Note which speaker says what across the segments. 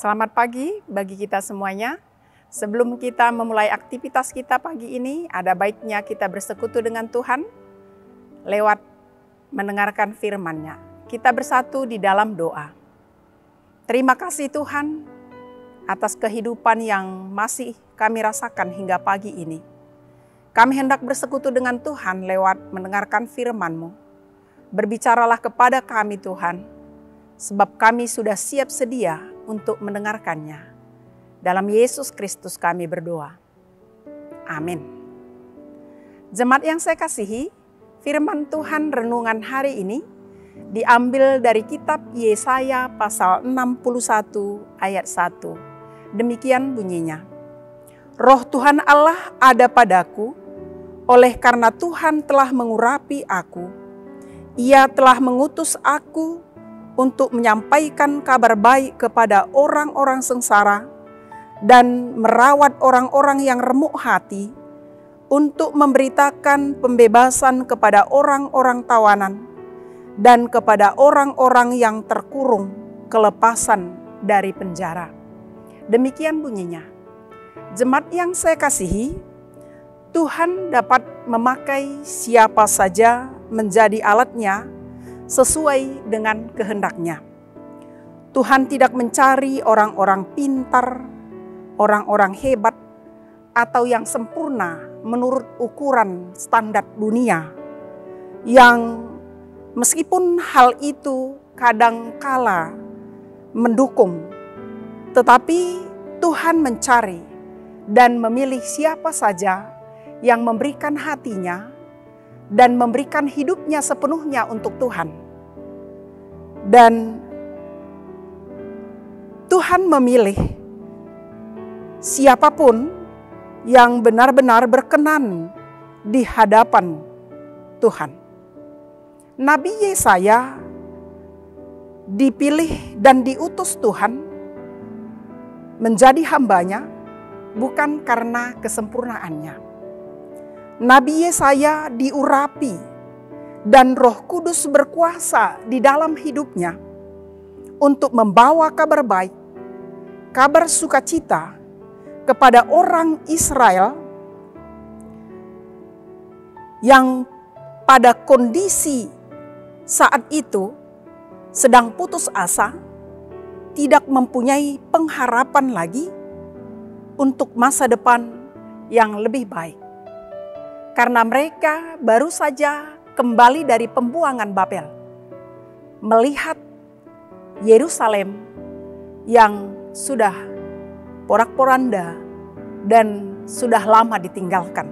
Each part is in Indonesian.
Speaker 1: Selamat pagi bagi kita semuanya. Sebelum kita memulai aktivitas kita pagi ini, ada baiknya kita bersekutu dengan Tuhan lewat mendengarkan firman-Nya. Kita bersatu di dalam doa. Terima kasih Tuhan atas kehidupan yang masih kami rasakan hingga pagi ini. Kami hendak bersekutu dengan Tuhan lewat mendengarkan firman-Mu. Berbicaralah kepada kami Tuhan, sebab kami sudah siap sedia untuk mendengarkannya. Dalam Yesus Kristus kami berdoa. Amin. Jemaat yang saya kasihi, firman Tuhan renungan hari ini diambil dari kitab Yesaya pasal 61 ayat 1. Demikian bunyinya. Roh Tuhan Allah ada padaku, oleh karena Tuhan telah mengurapi aku. Ia telah mengutus aku untuk menyampaikan kabar baik kepada orang-orang sengsara dan merawat orang-orang yang remuk hati, untuk memberitakan pembebasan kepada orang-orang tawanan dan kepada orang-orang yang terkurung kelepasan dari penjara. Demikian bunyinya. Jemaat yang saya kasihi, Tuhan dapat memakai siapa saja menjadi alatnya sesuai dengan kehendak-Nya. Tuhan tidak mencari orang-orang pintar, orang-orang hebat, atau yang sempurna menurut ukuran standar dunia, yang meskipun hal itu kadang-kala mendukung, tetapi Tuhan mencari dan memilih siapa saja yang memberikan hatinya dan memberikan hidupnya sepenuhnya untuk Tuhan. Dan Tuhan memilih siapapun yang benar-benar berkenan di hadapan Tuhan. Nabi Yesaya dipilih dan diutus Tuhan menjadi hamba-Nya bukan karena kesempurnaannya. Nabi Yesaya diurapi dan Roh Kudus berkuasa di dalam hidupnya untuk membawa kabar baik, kabar sukacita kepada orang Israel yang pada kondisi saat itu sedang putus asa, tidak mempunyai pengharapan lagi untuk masa depan yang lebih baik. Karena mereka baru saja kembali dari pembuangan Babel, melihat Yerusalem yang sudah porak-poranda dan sudah lama ditinggalkan.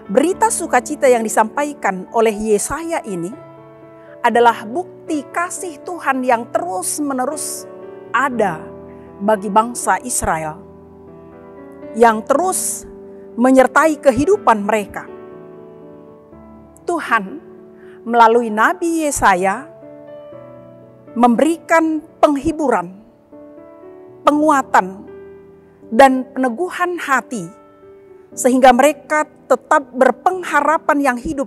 Speaker 1: Berita sukacita yang disampaikan oleh Yesaya ini adalah bukti kasih Tuhan yang terus-menerus ada bagi bangsa Israel, yang terus menyertai kehidupan mereka. Tuhan melalui Nabi Yesaya memberikan penghiburan, penguatan, dan peneguhan hati sehingga mereka tetap berpengharapan yang hidup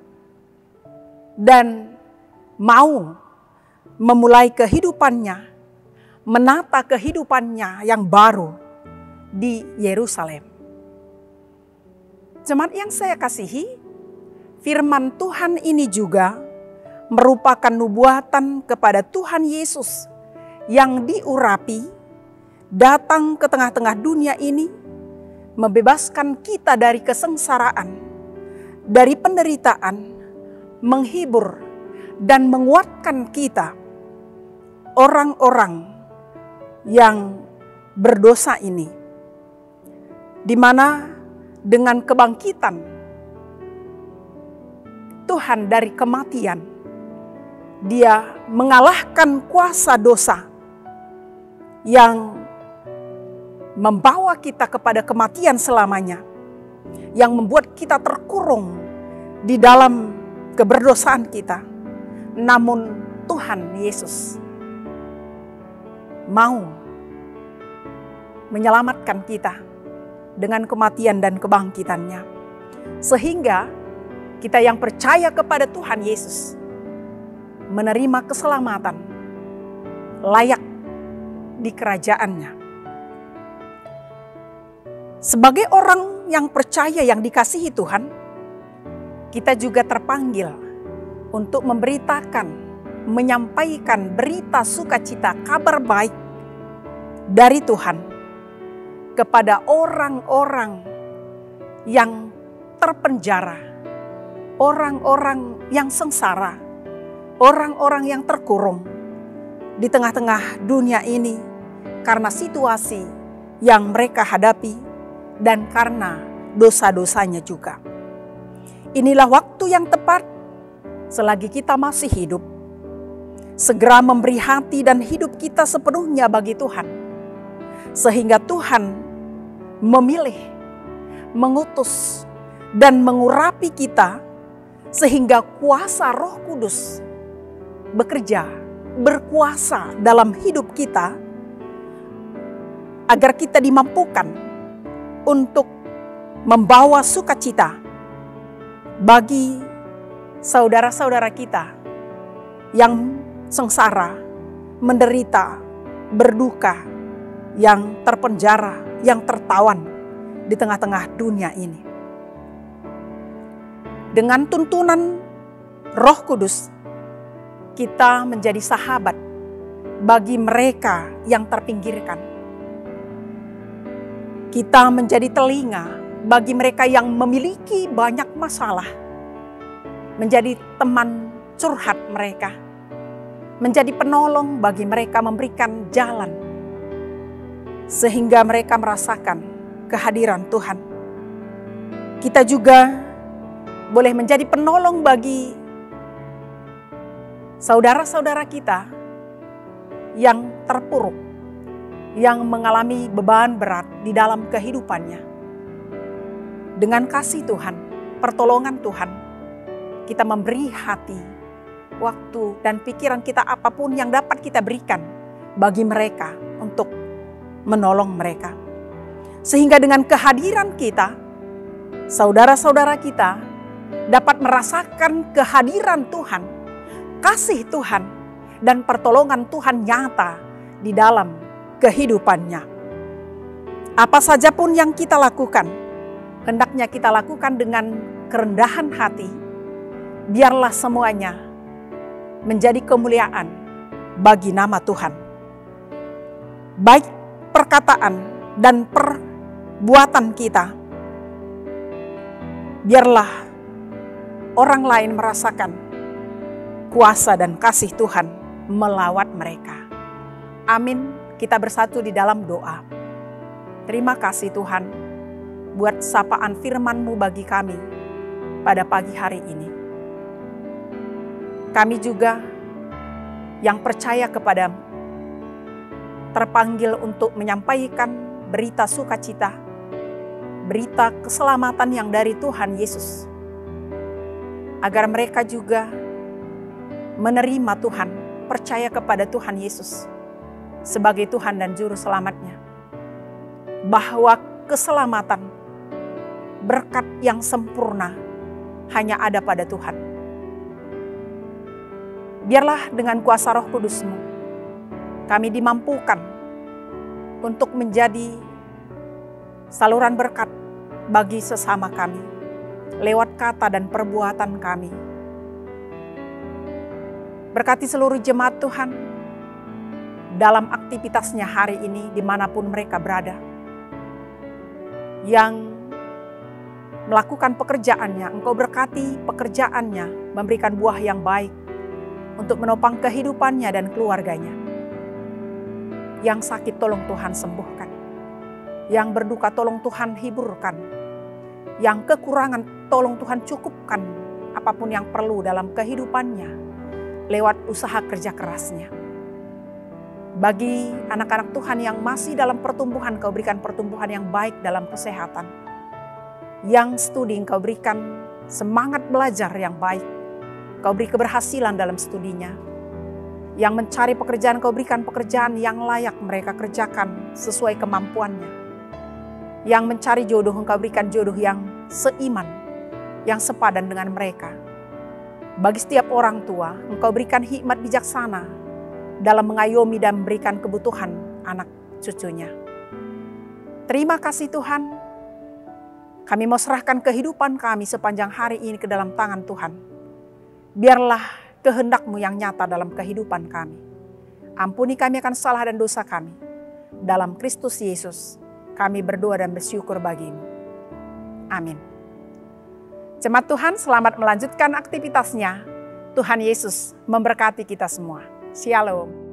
Speaker 1: dan mau memulai kehidupannya, menata kehidupannya yang baru di Yerusalem. Jemaat yang saya kasihi, firman Tuhan ini juga merupakan nubuatan kepada Tuhan Yesus yang diurapi, datang ke tengah-tengah dunia ini, membebaskan kita dari kesengsaraan, dari penderitaan, menghibur dan menguatkan kita, orang-orang yang berdosa ini, di mana dengan kebangkitan Tuhan dari kematian, Dia mengalahkan kuasa dosa yang membawa kita kepada kematian selamanya, yang membuat kita terkurung di dalam keberdosaan kita. Namun Tuhan Yesus mau menyelamatkan kita dengan kematian dan kebangkitannya. Sehingga kita yang percaya kepada Tuhan Yesus menerima keselamatan, layak di kerajaan-Nya. Sebagai orang yang percaya yang dikasihi Tuhan, kita juga terpanggil untuk memberitakan, menyampaikan berita sukacita, kabar baik dari Tuhan kepada orang-orang yang terpenjara, orang-orang yang sengsara, orang-orang yang terkurung di tengah-tengah dunia ini karena situasi yang mereka hadapi dan karena dosa-dosanya juga. Inilah waktu yang tepat selagi kita masih hidup, segera memberi hati dan hidup kita sepenuhnya bagi Tuhan, sehingga Tuhan memilih, mengutus, dan mengurapi kita, sehingga kuasa Roh Kudus bekerja, berkuasa dalam hidup kita, agar kita dimampukan untuk membawa sukacita bagi saudara-saudara kita yang sengsara, menderita, berduka, yang terpenjara, yang tertawan di tengah-tengah dunia ini. Dengan tuntunan Roh Kudus, kita menjadi sahabat bagi mereka yang terpinggirkan. Kita menjadi telinga bagi mereka yang memiliki banyak masalah, menjadi teman curhat mereka, menjadi penolong bagi mereka, memberikan jalan, sehingga mereka merasakan kehadiran Tuhan. Kita juga boleh menjadi penolong bagi saudara-saudara kita yang terpuruk, yang mengalami beban berat di dalam kehidupannya. Dengan kasih Tuhan, pertolongan Tuhan, kita memberi hati, waktu, dan pikiran kita apapun yang dapat kita berikan bagi mereka untuk menolong mereka. Sehingga dengan kehadiran kita, saudara-saudara kita dapat merasakan kehadiran Tuhan, kasih Tuhan, dan pertolongan Tuhan nyata di dalam kehidupannya. Apa saja pun yang kita lakukan, hendaknya kita lakukan dengan kerendahan hati. Biarlah semuanya menjadi kemuliaan bagi nama Tuhan. Baik perkataan dan perbuatan kita, biarlah orang lain merasakan kuasa dan kasih Tuhan melawat mereka. Amin. Kita bersatu di dalam doa. Terima kasih Tuhan buat sapaan firman-Mu bagi kami pada pagi hari ini. Kami juga yang percaya kepadamu terpanggil untuk menyampaikan berita sukacita, berita keselamatan yang dari Tuhan Yesus, agar mereka juga menerima Tuhan, percaya kepada Tuhan Yesus sebagai Tuhan dan Juru Selamatnya. Bahwa keselamatan, berkat yang sempurna hanya ada pada Tuhan. Biarlah dengan kuasa Roh Kudus-Mu, kami dimampukan untuk menjadi saluran berkat bagi sesama kami, lewat kata dan perbuatan kami. Berkati seluruh jemaat Tuhan, dalam aktivitasnya hari ini dimanapun mereka berada, yang melakukan pekerjaannya, Engkau berkati pekerjaannya, memberikan buah yang baik untuk menopang kehidupannya dan keluarganya. Yang sakit tolong Tuhan sembuhkan, yang berduka tolong Tuhan hiburkan, yang kekurangan tolong Tuhan cukupkan apapun yang perlu dalam kehidupannya lewat usaha kerja kerasnya. Bagi anak-anak Tuhan yang masih dalam pertumbuhan, Kau berikan pertumbuhan yang baik dalam kesehatan. Yang studi, Engkau berikan semangat belajar yang baik. Kau beri keberhasilan dalam studinya. Yang mencari pekerjaan, Kau berikan pekerjaan yang layak mereka kerjakan sesuai kemampuannya. Yang mencari jodoh, Engkau berikan jodoh yang seiman, yang sepadan dengan mereka. Bagi setiap orang tua, Engkau berikan hikmat bijaksana dalam mengayomi dan memberikan kebutuhan anak cucunya. Terima kasih Tuhan. Kami mau serahkan kehidupan kami sepanjang hari ini ke dalam tangan Tuhan. Biarlah kehendak-Mu yang nyata dalam kehidupan kami. Ampuni kami akan salah dan dosa kami. Dalam Kristus Yesus, kami berdoa dan bersyukur bagi-Mu. Amin. Jemaat Tuhan, selamat melanjutkan aktivitasnya. Tuhan Yesus memberkati kita semua. Shalom.